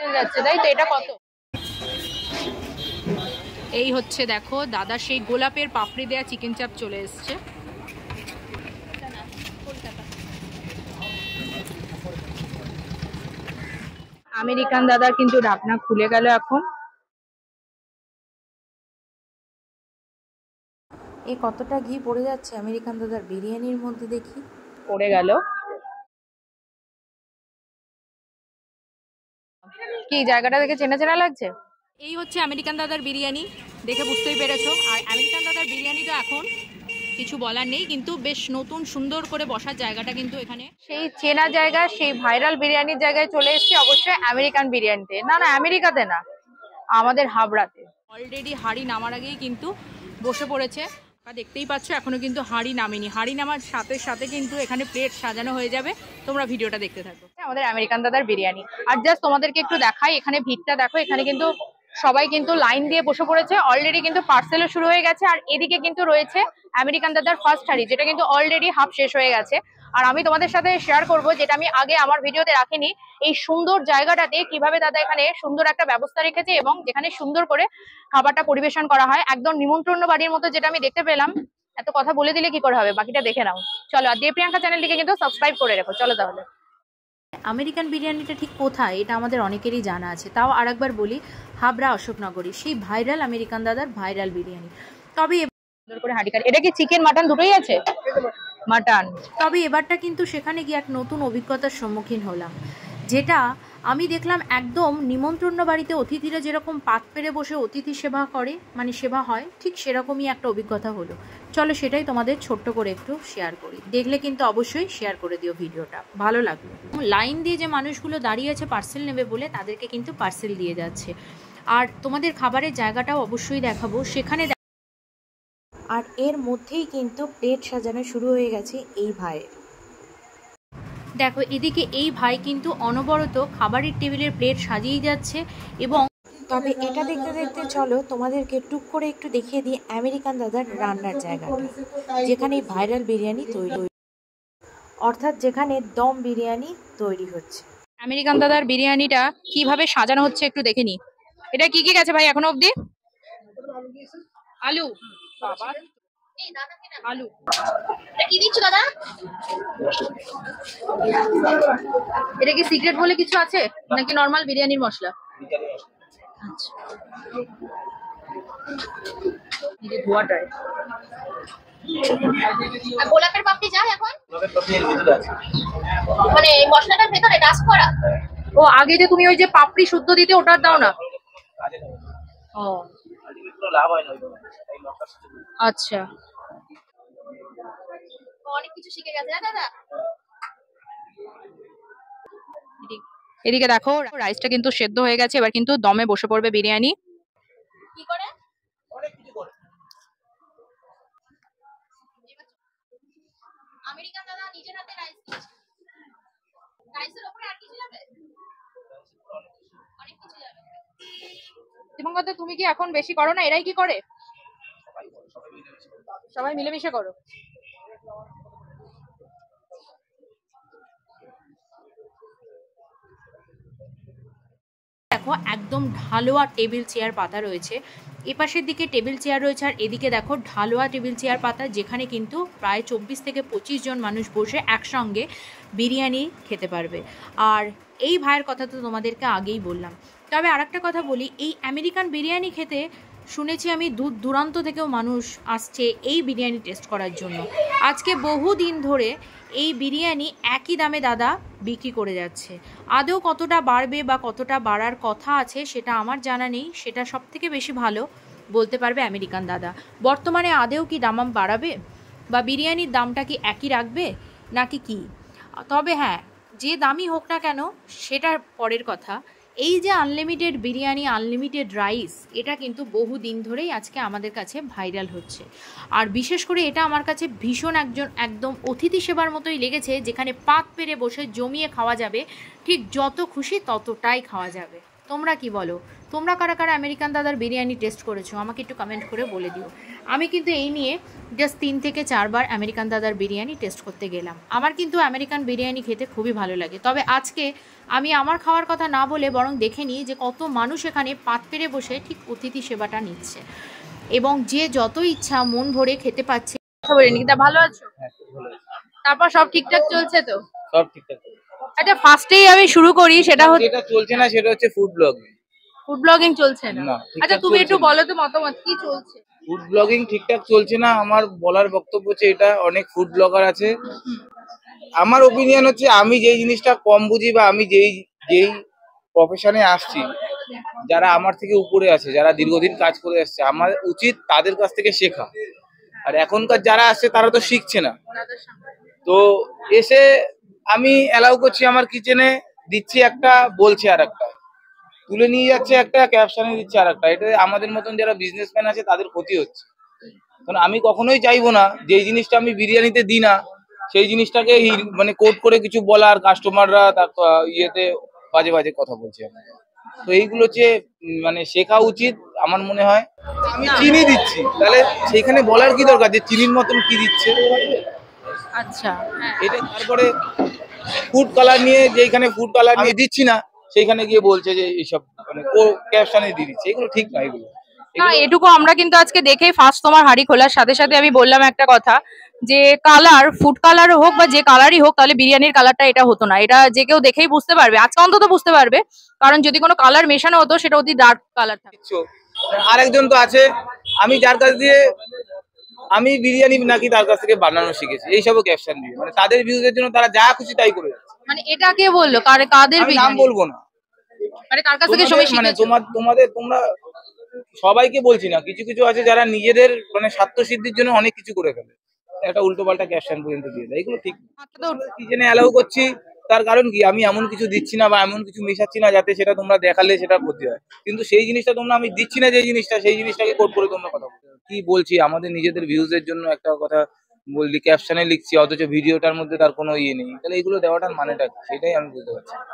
Parcel যাচ্ছে, তাই তো? এটা কত? এই হচ্ছে দেখো দাদা সেই গোলাপের পাপড়ি দেয়া চিকেন চাপ চলে এসছে। আমেরিকান দাদার কিন্তু ঢাকনা খুলে গেল এখন। এই কতটা ঘি পড়ে যাচ্ছে আমেরিকান দাদার বিরিয়ানির মধ্যে দেখি। পড়ে গেল। কি জায়গাটা দেখে চেনা চেনা লাগছে? এই হচ্ছে আমেরিকান দাদার বিরিয়ানি, দেখে বুঝতেই পেরেছো। আর আমেরিকান দাদার বিরিয়ানিটা এখন কিছু বলার নেই, কিন্তু বেশ নতুন সুন্দর করে বসার জায়গাটা কিন্তু এখানে সেই চেনা জায়গা, সেই ভাইরাল বিরিয়ানির জায়গায় চলে এসেছি অবশ্যই আমেরিকান বিরিয়ানিতে। না না, আমেরিকাতে না, আমাদের হাবড়াতে। অলরেডি হাঁড়ি নামার আগেই কিন্তু বসে পড়েছে, দেখতেই পাচ্ছ এখনো কিন্তু হাঁড়ি নামেনি। হাঁড়ি নামার সাথে সাথে কিন্তু এখানে প্লেট সাজানো হয়ে যাবে। তোমরা ভিডিওটা দেখতে থাকো। আমাদের আমেরিকান দাদার বিরিয়ানি। আর জাস্ট তোমাদেরকে একটু দেখাই, এখানে ভিড়টা দেখো। এখানে কিন্তু সবাই কিন্তু লাইন দিয়ে বসে পড়েছে, অলরেডি কিন্তু পার্সেলও শুরু হয়ে গেছে। আর এদিকে কিন্তু রয়েছে আমেরিকান দাদার ফার্স্ট হাঁড়ি, যেটা কিন্তু অলরেডি হাফ শেষ হয়ে গেছে। আর আমি তোমাদের সাথে শেয়ার করব, যেটা আমি আগে আমার ভিডিওতে রাখিনি, এই সুন্দর জায়গাটাতে কিভাবে দাদা এখানে সুন্দর একটা ব্যবস্থা রেখেছে এবং যেখানে সুন্দর করে খাবারটা পরিবেশন করা হয়, একদম নিমন্ত্রণ বাড়ির মতো, যেটা আমি দেখতে পেলাম। এত কথা বলে দিলে কি করে হবে, বাকিটা দেখে নাও। চলো, আর দেবপ্রিয়াঙ্কা চ্যানেলটিকে কিন্তু সাবস্ক্রাইব করে রেখো। চলো তাহলে। আমেরিকান বিরিয়ানিটা ঠিক কোথায় এটা আমাদের অনেকেরই জানা আছে, তাও আরেকবার বলি, হাবড়া অশোকনগরী সেই ভাইরাল আমেরিকান দাদার ভাইরাল বিরিয়ানি। তবে সুন্দর করে হাঁড়ি কাটে। এটা কি চিকেন মাটন দুটোই আছে? মাটন। তবে এবারটা কিন্তু সেখানে গিয়ে এক নতুন অভিজ্ঞতার সম্মুখীন হলাম, যেটা আমি দেখলাম একদম নিমন্ত্রণ বাড়িতে অতিথিরা যেরকম পাত পেরে বসে অতিথি সেবা করে, মানে সেবা হয়, ঠিক সেরকমই একটা অভিজ্ঞতা হলো। চলো সেটাই তোমাদের ছোট্ট করে একটু শেয়ার করি। দেখলে কিন্তু অবশ্যই শেয়ার করে দিও ভিডিওটা, ভালো লাগলো। লাইন দিয়ে যে মানুষগুলো দাঁড়িয়ে আছে পার্সেল নেবে বলে, তাদেরকে কিন্তু পার্সেল দিয়ে যাচ্ছে। আর তোমাদের খাবারের জায়গাটাও অবশ্যই দেখাবো সেখানে। আর এর মধ্যেই কিন্তু প্লেট সাজানো শুরু হয়ে গেছে এই ভাইয়ের। দেখো এদিকে এই ভাই কিন্তু অনবরত খাবারের টেবিলের প্লেট সাজিয়ে যাচ্ছে। এবং তবে এটা দেখতে দেখতে চলো তোমাদেরকে টুক করে একটু দেখিয়ে দিই আমেরিকান দাদার রান্নার জায়গাটা, যেখানে ভাইরাল বিরিয়ানি তৈরি, অর্থাৎ যেখানে দম বিরিয়ানি তৈরি হচ্ছে। আমেরিকান দাদার বিরিয়ানিটা কিভাবে সাজানো হচ্ছে একটু দেখে নি। এটা কি কি গেছে ভাই এখনো অবধি? আলু। বাবা, আলু। এটা কি দিচ্ছ দাদা? এটা কি সিক্রেট বলে কিছু আছে নাকি নরমাল বিরিয়ানির মশলা? আচ্ছা, এই ধোয়াটা। আর গোলাপের পাপড়ি যায় এখন? গোলাপের পাপড়ি এর ভিতরে আছে, মানে এই মশলাটার ভিতরে ডাস্ট করা। ও, আগে যে তুমি ওই যে পাপড়ি শুদ্ধ দিতে ওটার দাও না? ও আলটিমেটলি লাভ হয় না এই মশলা। আচ্ছা, অনেক কিছু শিখে গেছে না দাদা। এদিকে দেখো রাইসটা কিন্তু সেদ্ধ হয়ে গেছে, এবার কিন্তু দমে বসে পড়বে বিরিয়ানি। কি করে? অনেক কিছু করে। আমেরিকান দাদা নিজের হাতে রাইস দিচ্ছে। রাইসের উপরে আর কিছু যাবে? অনেক কিছু যাবে। দীপঙ্কর, তুমি কি এখন বেশি করো না? এরাই কি করে? সবাই মিলেমিশে করো। দেখো একদম ঢালোয়া টেবিল চেয়ার পাতা রয়েছে, এপাশের দিকে টেবিল চেয়ার রয়েছে, আর এদিকে দেখো ঢালোয়া টেবিল চেয়ার পাতা, যেখানে কিন্তু প্রায় 24 থেকে 25 জন মানুষ বসে একসঙ্গে বিরিয়ানি খেতে পারবে। আর এই ভাইয়ের কথা তো তোমাদেরকে আগেই বললাম। তবে আরেকটা কথা বলি, এই আমেরিকান বিরিয়ানি খেতে শুনেছি আমি দূর দূরান্ত থেকেও মানুষ আসছে এই বিরিয়ানি টেস্ট করার জন্য। আজকে বহু দিন ধরে এই বিরিয়ানি একই দামে দাদা বিক্রি করে যাচ্ছে। আদৌ কতটা বাড়বে বা কতটা বাড়ার কথা আছে সেটা আমার জানা নেই, সেটা সব থেকে বেশি ভালো বলতে পারবে আমেরিকান দাদা। বর্তমানে আদৌ কি দাম বাড়াবে বা বিরিয়ানির দামটা কি একই রাখবে নাকি কি? তবে হ্যাঁ, যে দামই হোক না কেন সেটার পরের কথা, এই যে আনলিমিটেড বিরিয়ানি, আনলিমিটেড রাইস, এটা কিন্তু বহু দিন ধরেই আজকে আমাদের কাছে ভাইরাল হচ্ছে। আর বিশেষ করে এটা আমার কাছে ভীষণ একদম অতিথি সেবার মতোই লেগেছে, যেখানে পাত পেরে বসে জমিয়ে খাওয়া যাবে, ঠিক যত খুশি ততটাই খাওয়া যাবে। তোমরা কি বলো? তোমরা কারা কারা আমেরিকান দাদার বিরিয়ানি টেস্ট করেছো আমাকে একটু কমেন্ট করে বলে দিও। আমি কিন্তু এই নিয়ে জাস্ট 3 থেকে 4 বার আমেরিকান দাদার বিরিয়ানি টেস্ট করতে গেলাম। আমার কিন্তু আমেরিকান বিরিয়ানি খেতে খুবই ভালো লাগে। তবে আজকে আমি আমার খাওয়ার কথা না বলে বরং দেখে নিই যে কত মানুষ এখানে পাত পেরে বসে ঠিক অতিথি সেবাটা নিচ্ছে, এবং যে যত ইচ্ছা মন ভরে খেতে পাচ্ছে। নিকিতা ভালো আছো? তারপর সব ঠিকঠাক চলছে তো? সব ঠিকঠাক। আচ্ছা, ফার্স্টেই আমি শুরু করি, সেটা হচ্ছে যেটা চলছে না সেটা হচ্ছে ফুড ব্লগিং। ফুড ব্লগিং চলছে না? না, আচ্ছা, ঠিকঠাক তুমি একটু চলছে না। বলো তো মতামত কি চলছে। ফুড ব্লগিং ঠিকঠাক চলছে না। আমার বলার বক্তব্য হচ্ছে এটা অনেক ফুড ব্লগার আছে। আমার ওপিনিয়ন হচ্ছে আমি যেই জিনিসটা কম বুঝি বা আমি যেই যেই প্রফেশনে আসছি, যারা আমার থেকে উপরে আছে, যারা দীর্ঘদিন কাজ করে আসছে, আমার উচিত তাদের কাছ থেকে শেখা। আর এখনকার যারা আসছে তারা তো শিখছে না। তো এসে আমি অ্যালাউ করছি আমার কিচেনে, দিচ্ছি একটা, বলছে আর একটা, তুলে নিয়ে যাচ্ছে একটা, ক্যাপশনে দিচ্ছে আর একটা। এটা আমাদের মতন যারা বিজনেসম্যান আছে তাদের ক্ষতি হচ্ছে। কারণ আমি কখনোই চাইবো না যে এই জিনিসটা আমি বিরিয়ানিতে দিই না সেই জিনিসটাকে মানে কোট করে কিছু বলা, আর কাস্টমাররা তার ইয়েতে বাজে বাজে কথা বলছে। তো এইগুলো হচ্ছে মানে শেখা উচিত আমার মনে হয়। আমি চিনি দিচ্ছি, তাহলে সেখানে বলার কি দরকার যে চিনির মতন কি দিচ্ছে। আচ্ছা, এটা তারপরে ফুড কালার নিয়ে, যেখানে ফুড কালার নিয়ে দিচ্ছি না সেইখানে গিয়ে বলছে যে এইসব মানে ক্যাপশনে দিয়ে দিচ্ছে। এগুলো ঠিক না। এগুলো না, এটুকু আমরা কিন্তু আজকে দেখেই ফার্স্ট তোমার হাড়ি খোলার সাথে সাথে আমি বললাম একটা কথা, যে কালার, ফুড কালার হোক বা যে কালারই হোক, তাহলে বিরিয়ানির কালারটা এটা হতো না। এটা যে কেউ দেখেই বুঝতে পারবে, আজকে অন্তত বুঝতে পারবে। কারণ যদি কোনো কালার মেশানো হতো সেটা অতি ডার্ক কালার থাকতো। দিচ্ছ। আরেকজন তো আছে, আমি যার কাছ দিয়ে আমি বিরিয়ানি নাকি তার কাছ থেকে বানানো শিখেছি এইসব ক্যাপশন দিয়ে, মানে তাদের ভিউজের জন্য তারা যা খুশি তাই করে যাচ্ছে। মানে এটা কে বললো, কাদের আমি নাম বিরিয়ানি? বলবো না। মানে তার কাছ থেকে তোমাদের সবাই মানে শিখেছো? তোমরা সবাইকে বলছি না, কিছু কিছু আছে যারা নিজেদের মানে স্বার্থ সিদ্ধির জন্য অনেক কিছু করে ফেলে, একটা উল্টো পাল্টা ক্যাপশন পর্যন্ত দিয়ে দেয়। এগুলো ঠিক তো কিচেনে অ্যালাউ করছি, তার কারণ কি আমি এমন কিছু দিচ্ছি না বা এমন কিছু মেশাচ্ছি না যাতে সেটা তোমরা দেখালে সেটা ক্ষতি হয়। কিন্তু সেই জিনিসটা তোমরা আমি দিচ্ছি না, যে জিনিসটা সেই জিনিসটাকে কোট করে তোমরা কথা বলছো। কি বলছি, আমাদের নিজেদের ভিউজের জন্য একটা কথা বললি, ক্যাপশনে লিখছি, অথচ ভিডিওটার মধ্যে তার কোনো ইয়ে নেই, তাহলে এগুলো দেওয়াটার মানেটা কি? সেটাই আমি বুঝতে পারছি না।